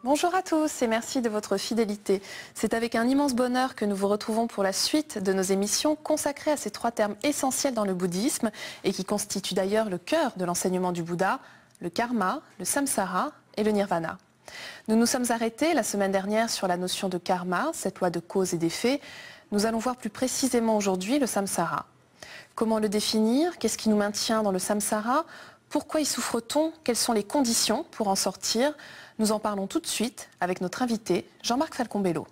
Bonjour à tous et merci de votre fidélité. C'est avec un immense bonheur que nous vous retrouvons pour la suite de nos émissions consacrées à ces trois termes essentiels dans le bouddhisme et qui constituent d'ailleurs le cœur de l'enseignement du Bouddha, le karma, le samsara et le nirvana. Nous nous sommes arrêtés la semaine dernière sur la notion de karma, cette loi de cause et d'effet. Nous allons voir plus précisément aujourd'hui le samsara. Comment le définir? Qu'est-ce qui nous maintient dans le samsara? Pourquoi y souffre-t-on? Quelles sont les conditions pour en sortir? Nous en parlons tout de suite avec notre invité, Jean-Marc Falcon-Bello.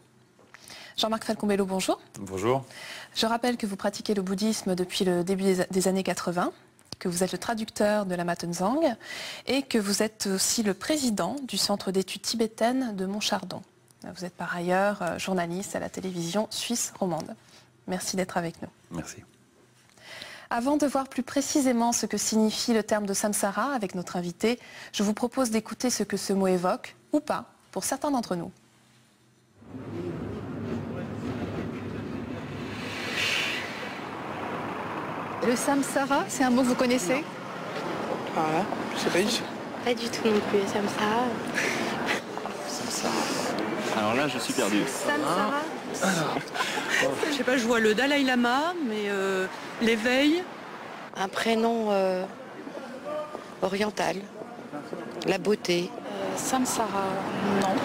Jean-Marc Falcon-Bello, bonjour. Bonjour. Je rappelle que vous pratiquez le bouddhisme depuis le début des années 80, que vous êtes le traducteur de Lama Tenzang et que vous êtes aussi le président du Centre d'études tibétaines de Montchardon. Vous êtes par ailleurs journaliste à la télévision suisse romande. Merci d'être avec nous. Merci. Avant de voir plus précisément ce que signifie le terme de samsara avec notre invité, je vous propose d'écouter ce que ce mot évoque, ou pas, pour certains d'entre nous. Le samsara, c'est un mot que vous connaissez? Voilà, je sais pas du tout. Pas du tout non plus, samsara. Alors là, je suis perdu. Samsara? Je sais pas, je vois le Dalai Lama, mais l'éveil. Un prénom oriental. La beauté. Samsara, non.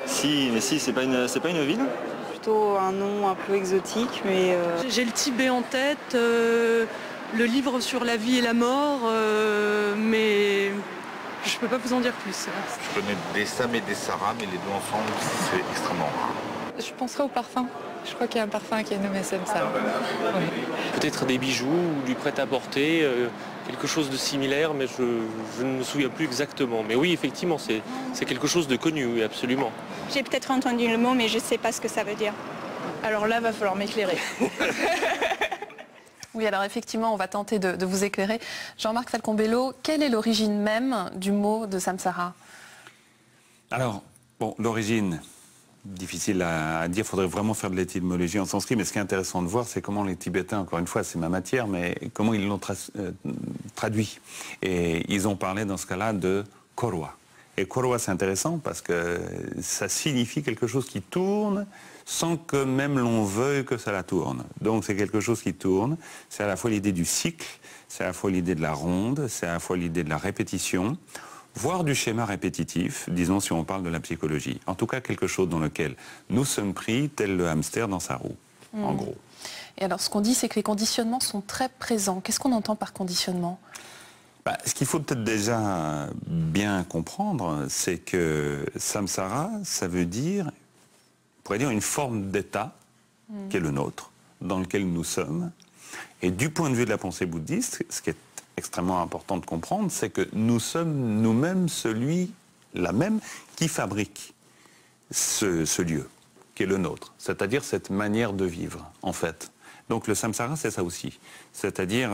Si, mais si, c'est pas une ville? Plutôt un nom un peu exotique, mais J'ai le Tibet en tête, le livre sur la vie et la mort, mais je peux pas vous en dire plus. Je connais des Sam et des Sarah, mais les deux ensemble, c'est extrêmement rare. Je penserais au parfum. Je crois qu'il y a un parfum qui est nommé samsara. Peut-être des bijoux ou du prêt-à-porter, quelque chose de similaire, mais je ne me souviens plus exactement. Mais oui, effectivement, c'est quelque chose de connu, oui, absolument. J'ai peut-être entendu le mot, mais je ne sais pas ce que ça veut dire. Alors là, va falloir m'éclairer. Oui, alors effectivement, on va tenter de vous éclairer. Jean-Marc Falcon-Bello, quelle est l'origine même du mot de samsara? Alors, bon, l'origine, difficile à dire, il faudrait vraiment faire de l'étymologie en sanskrit, mais ce qui est intéressant de voir, c'est comment les Tibétains, encore une fois, c'est ma matière, mais comment ils l'ont traduit. Et ils ont parlé dans ce cas-là de korwa. Et korwa, c'est intéressant parce que ça signifie quelque chose qui tourne sans que même l'on veuille que ça la tourne. Donc c'est quelque chose qui tourne, c'est à la fois l'idée du cycle, c'est à la fois l'idée de la ronde, c'est à la fois l'idée de la répétition, voire du schéma répétitif, disons si on parle de la psychologie. En tout cas, quelque chose dans lequel nous sommes pris, tel le hamster dans sa roue, en gros. Et alors, ce qu'on dit, c'est que les conditionnements sont très présents. Qu'est-ce qu'on entend par conditionnement? Ce qu'il faut peut-être déjà bien comprendre, c'est que samsara, ça veut dire, on pourrait dire une forme d'état qui est le nôtre, dans lequel nous sommes. Et du point de vue de la pensée bouddhiste, ce qui est extrêmement important de comprendre, c'est que nous sommes nous-mêmes la même qui fabrique ce lieu, qui est le nôtre, c'est-à-dire cette manière de vivre, en fait. Donc le samsara, c'est ça aussi, c'est-à-dire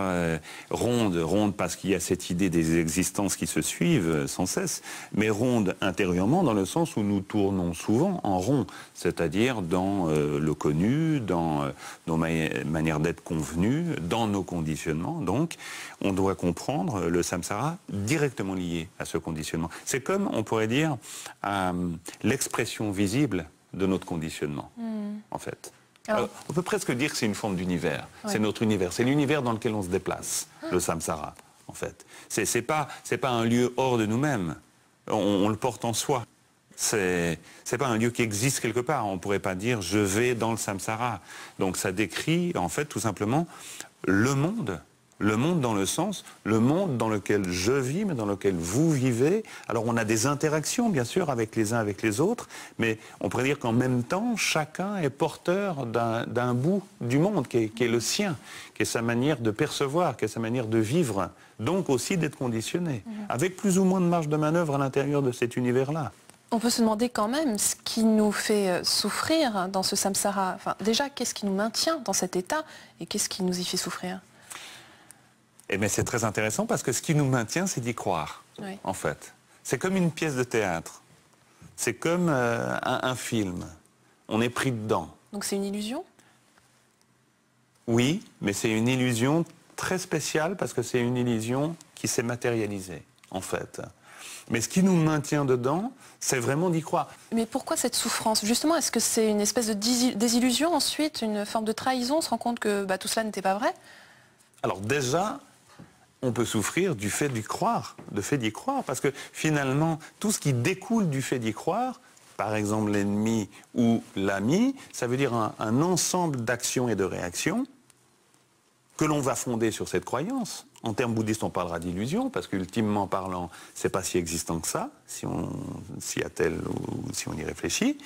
ronde parce qu'il y a cette idée des existences qui se suivent sans cesse, mais ronde intérieurement dans le sens où nous tournons souvent en rond, c'est-à-dire dans le connu, dans nos manières d'être convenues, dans nos conditionnements. Donc on doit comprendre le samsara directement lié à ce conditionnement. C'est comme, on pourrait dire, l'expression visible de notre conditionnement, en fait. Alors, on peut presque dire que c'est une forme d'univers. Ouais. C'est notre univers. C'est l'univers dans lequel on se déplace, le samsara, en fait. C'est pas un lieu hors de nous-mêmes. On le porte en soi. C'est pas un lieu qui existe quelque part. On pourrait pas dire je vais dans le samsara. Donc ça décrit, en fait, tout simplement le monde. Le monde dans le sens, le monde dans lequel je vis, mais dans lequel vous vivez. Alors on a des interactions, bien sûr, avec les uns avec les autres, mais on pourrait dire qu'en même temps, chacun est porteur d'un bout du monde qui est le sien, qui est sa manière de percevoir, qui est sa manière de vivre, donc aussi d'être conditionné, avec plus ou moins de marge de manœuvre à l'intérieur de cet univers-là. On peut se demander quand même ce qui nous fait souffrir dans ce samsara. Enfin, déjà, qu'est-ce qui nous maintient dans cet état et qu'est-ce qui nous y fait souffrir? Eh bien, c'est très intéressant parce que ce qui nous maintient, c'est d'y croire, en fait. C'est comme une pièce de théâtre. C'est comme un film. On est pris dedans. Donc c'est une illusion? Oui, mais c'est une illusion très spéciale parce que c'est une illusion qui s'est matérialisée, en fait. Mais ce qui nous maintient dedans, c'est vraiment d'y croire. Mais pourquoi cette souffrance? Justement, est-ce que c'est une espèce de désillusion ensuite, une forme de trahison? On se rend compte que tout cela n'était pas vrai? Alors déjà, on peut souffrir du fait d'y croire, parce que finalement, tout ce qui découle du fait d'y croire, par exemple l'ennemi ou l'ami, ça veut dire un ensemble d'actions et de réactions que l'on va fonder sur cette croyance. En termes bouddhistes, on parlera d'illusion, parce qu'ultimement parlant, c'est pas si existant que ça, si on s'y attelle ou si on y réfléchit.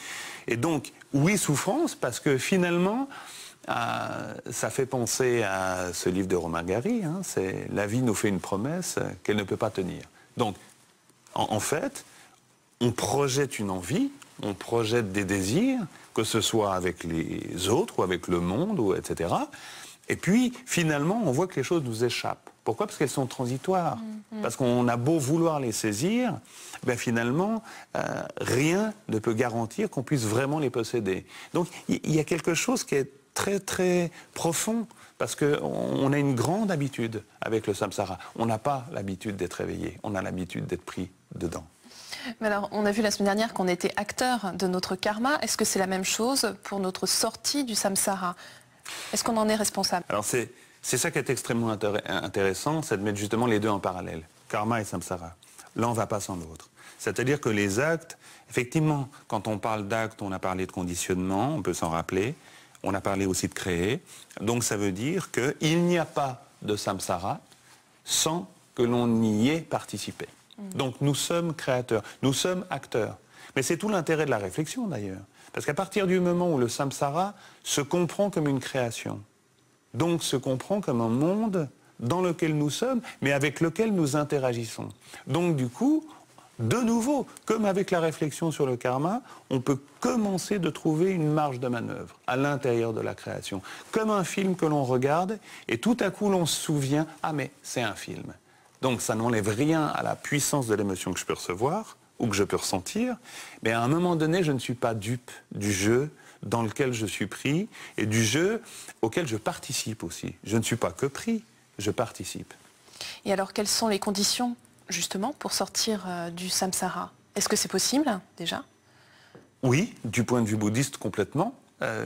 Et donc, oui, souffrance, parce que finalement, ça fait penser à ce livre de Romain Gary, hein, c'est « La vie nous fait une promesse qu'elle ne peut pas tenir ». Donc, en fait, on projette une envie, on projette des désirs, que ce soit avec les autres ou avec le monde, ou etc. Et puis, finalement, on voit que les choses nous échappent. Pourquoi? Parce qu'elles sont transitoires. Parce qu'on a beau vouloir les saisir, ben finalement, rien ne peut garantir qu'on puisse vraiment les posséder. Donc, il y a quelque chose qui est très, très profond, parce qu'on a une grande habitude avec le samsara. On n'a pas l'habitude d'être éveillé, on a l'habitude d'être pris dedans. Mais alors, on a vu la semaine dernière qu'on était acteur de notre karma. Est-ce que c'est la même chose pour notre sortie du samsara? Est-ce qu'on en est responsable? Alors c'est ça qui est extrêmement intéressant, c'est de mettre justement les deux en parallèle, karma et samsara. L'un ne va pas sans l'autre. C'est-à-dire que les actes, effectivement, quand on parle d'actes, on a parlé de conditionnement, on peut s'en rappeler, on a parlé aussi de créer, donc ça veut dire qu'il n'y a pas de samsara sans que l'on y ait participé. Donc nous sommes créateurs, nous sommes acteurs. Mais c'est tout l'intérêt de la réflexion d'ailleurs. Parce qu'à partir du moment où le samsara se comprend comme une création, donc se comprend comme un monde dans lequel nous sommes, mais avec lequel nous interagissons. Donc du coup, de nouveau, comme avec la réflexion sur le karma, on peut commencer de trouver une marge de manœuvre à l'intérieur de la création. Comme un film que l'on regarde, et tout à coup l'on se souvient, ah mais c'est un film. Donc ça n'enlève rien à la puissance de l'émotion que je peux recevoir, ou que je peux ressentir, mais à un moment donné, je ne suis pas dupe du jeu dans lequel je suis pris, et du jeu auquel je participe aussi. Je ne suis pas que pris, je participe. Et alors, quelles sont les conditions, justement, pour sortir du samsara? Est-ce que c'est possible, déjà? Oui, du point de vue bouddhiste, complètement.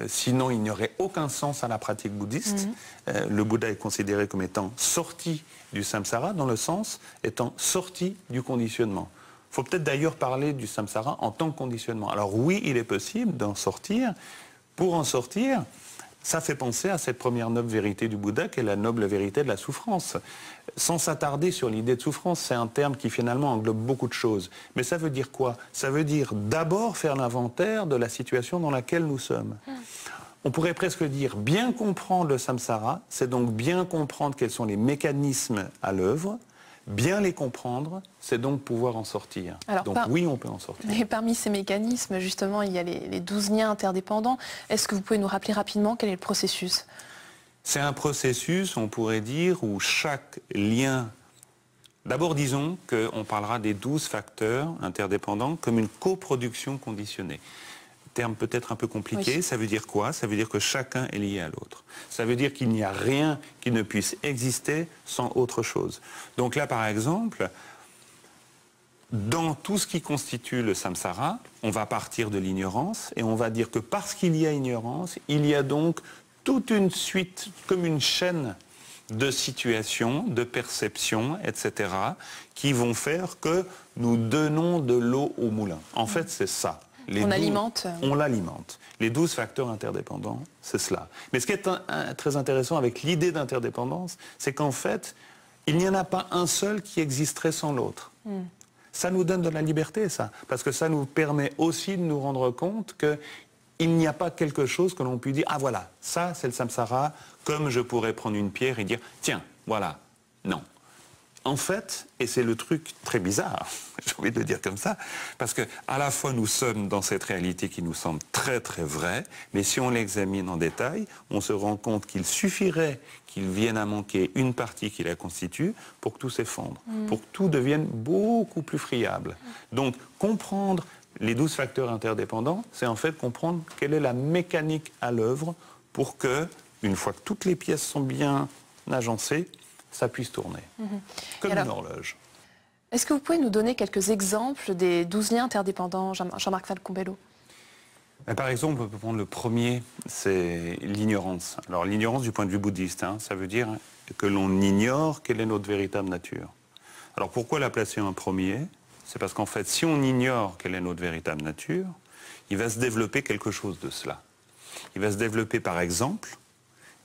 Sinon, il n'y aurait aucun sens à la pratique bouddhiste. Le Bouddha est considéré comme étant sorti du samsara, dans le sens étant sorti du conditionnement. Il faut peut-être d'ailleurs parler du samsara en tant que conditionnement. Alors oui, il est possible d'en sortir. Pour en sortir, ça fait penser à cette première noble vérité du Bouddha, qui est la noble vérité de la souffrance. Sans s'attarder sur l'idée de souffrance, c'est un terme qui finalement englobe beaucoup de choses. Mais ça veut dire quoi? Ça veut dire d'abord faire l'inventaire de la situation dans laquelle nous sommes. On pourrait presque dire bien comprendre le samsara, c'est donc bien comprendre quels sont les mécanismes à l'œuvre. Bien les comprendre, c'est donc pouvoir en sortir. Alors, donc oui, on peut en sortir. Mais parmi ces mécanismes, justement, il y a les 12 liens interdépendants. Est-ce que vous pouvez nous rappeler rapidement quel est le processus? C'est un processus, on pourrait dire, où chaque lien... D'abord, disons qu'on parlera des 12 facteurs interdépendants comme une coproduction conditionnée. Terme peut-être un peu compliqué, oui. Ça veut dire quoi? Ça veut dire que chacun est lié à l'autre. Ça veut dire qu'il n'y a rien qui ne puisse exister sans autre chose. Donc là, par exemple, dans tout ce qui constitue le samsara, on va partir de l'ignorance et on va dire que parce qu'il y a ignorance, il y a donc toute une suite, comme une chaîne de situations, de perceptions, etc., qui vont faire que nous donnons de l'eau au moulin. En fait, c'est ça. On l'alimente. Les 12 facteurs interdépendants, c'est cela. Mais ce qui est très intéressant avec l'idée d'interdépendance, c'est qu'en fait, il n'y en a pas un seul qui existerait sans l'autre. Ça nous donne de la liberté, ça. Parce que ça nous permet aussi de nous rendre compte qu'il n'y a pas quelque chose que l'on puisse dire « Ah voilà, ça c'est le samsara », comme je pourrais prendre une pierre et dire « Tiens, voilà ». Non. En fait, et c'est le truc très bizarre, j'ai envie de le dire comme ça, parce qu'à la fois nous sommes dans cette réalité qui nous semble très très vraie, mais si on l'examine en détail, on se rend compte qu'il suffirait qu'il vienne à manquer une partie qui la constitue pour que tout s'effondre, pour que tout devienne beaucoup plus friable. Donc comprendre les 12 facteurs interdépendants, c'est en fait comprendre quelle est la mécanique à l'œuvre pour que, une fois que toutes les pièces sont bien agencées, ça puisse tourner, comme une horloge. Est-ce que vous pouvez nous donner quelques exemples des 12 liens interdépendants, Jean-Marc Falcon-Bello? Par exemple, on peut prendre le premier, c'est l'ignorance. Alors l'ignorance du point de vue bouddhiste, ça veut dire que l'on ignore quelle est notre véritable nature. Alors pourquoi la placer en premier? C'est parce qu'en fait, si on ignore quelle est notre véritable nature, il va se développer quelque chose de cela. Il va se développer par exemple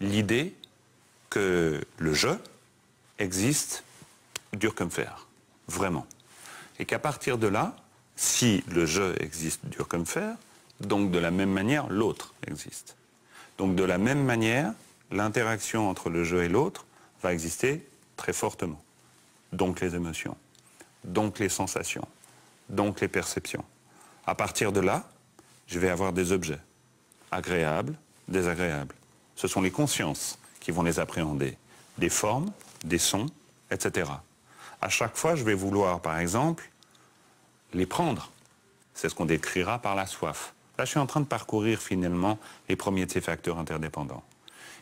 l'idée que le je existe dur comme fer, vraiment. Et qu'à partir de là, si le je existe dur comme fer, donc de la même manière, l'autre existe. Donc de la même manière, l'interaction entre le je et l'autre va exister très fortement. Donc les émotions, donc les sensations, donc les perceptions. À partir de là, je vais avoir des objets, agréables, désagréables. Ce sont les consciences qui vont les appréhender, des formes, des sons, etc. À chaque fois, je vais vouloir, par exemple, les prendre. C'est ce qu'on décrira par la soif. Là, je suis en train de parcourir finalement les premiers de ces facteurs interdépendants.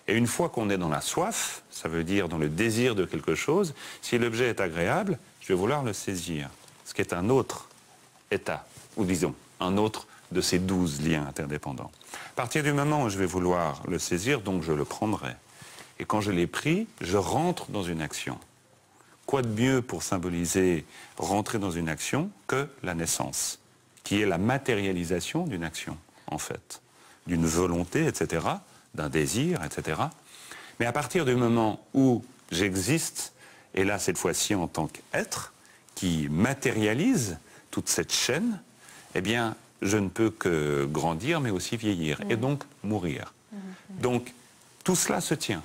Et une fois qu'on est dans la soif, ça veut dire dans le désir de quelque chose, si l'objet est agréable, je vais vouloir le saisir. Ce qui est un autre état, ou disons, un autre de ces 12 liens interdépendants. À partir du moment où je vais vouloir le saisir, donc je le prendrai. Et quand je l'ai pris, je rentre dans une action. Quoi de mieux pour symboliser rentrer dans une action que la naissance, qui est la matérialisation d'une action, en fait, d'une volonté, etc., d'un désir, etc. Mais à partir du moment où j'existe, et là, cette fois-ci, en tant qu'être, qui matérialise toute cette chaîne, eh bien, je ne peux que grandir, mais aussi vieillir, et donc mourir. Donc, tout cela se tient.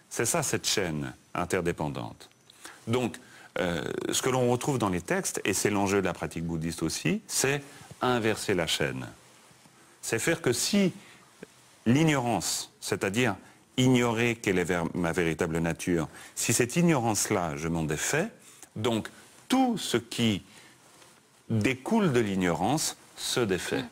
C'est ça, cette chaîne interdépendante. Donc, ce que l'on retrouve dans les textes, et c'est l'enjeu de la pratique bouddhiste aussi, c'est inverser la chaîne. C'est faire que si l'ignorance, c'est-à-dire ignorer quelle est ma véritable nature, si cette ignorance-là, je m'en défais, donc tout ce qui découle de l'ignorance se défait.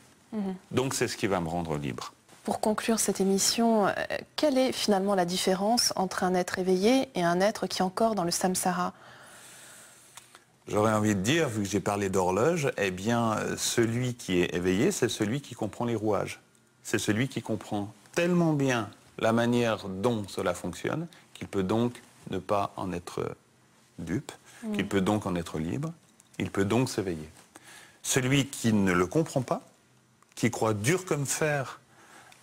Donc c'est ce qui va me rendre libre. Pour conclure cette émission, quelle est finalement la différence entre un être éveillé et un être qui est encore dans le samsara? J'aurais envie de dire, vu que j'ai parlé d'horloge, eh bien, celui qui est éveillé, c'est celui qui comprend les rouages. C'est celui qui comprend tellement bien la manière dont cela fonctionne qu'il peut donc ne pas en être dupe, qu'il peut donc en être libre, il peut donc s'éveiller. Celui qui ne le comprend pas, qui croit dur comme fer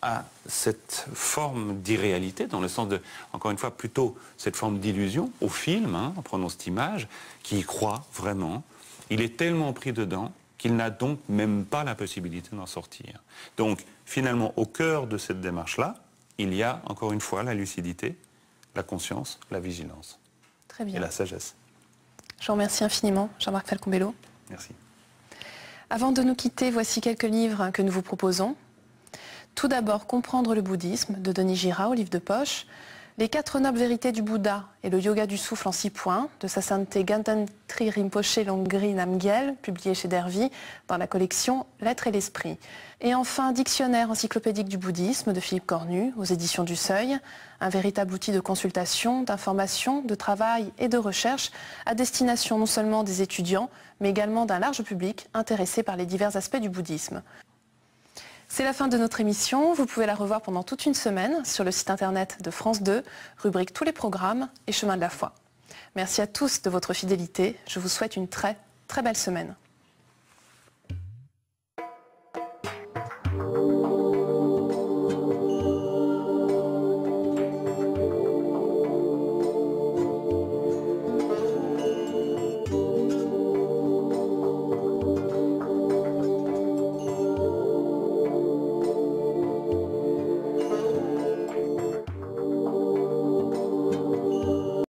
à cette forme d'irréalité, dans le sens de, encore une fois, plutôt cette forme d'illusion, au film, en prenant cette image, qui y croit vraiment, il est tellement pris dedans qu'il n'a donc même pas la possibilité d'en sortir. Donc, finalement, au cœur de cette démarche-là, il y a, encore une fois, la lucidité, la conscience, la vigilance. Très bien. Et la sagesse. Je vous remercie infiniment, Jean-Marc Falcon-Bello. Merci. Avant de nous quitter, voici quelques livres que nous vous proposons. Tout d'abord, Comprendre le bouddhisme, de Denis Gira, au livre de poche. Les 4 nobles vérités du Bouddha et le yoga du souffle en 6 points, de sa sainteté Gantantri Rinpoché Longri Namgyel, publié chez Dervy, dans la collection L'être et l'esprit. Et enfin, Dictionnaire encyclopédique du bouddhisme, de Philippe Cornu, aux éditions du Seuil. Un véritable outil de consultation, d'information, de travail et de recherche, à destination non seulement des étudiants, mais également d'un large public intéressé par les divers aspects du bouddhisme. C'est la fin de notre émission. Vous pouvez la revoir pendant toute une semaine sur le site internet de France 2, rubrique Tous les programmes et Chemin de la foi. Merci à tous de votre fidélité. Je vous souhaite une très, très belle semaine.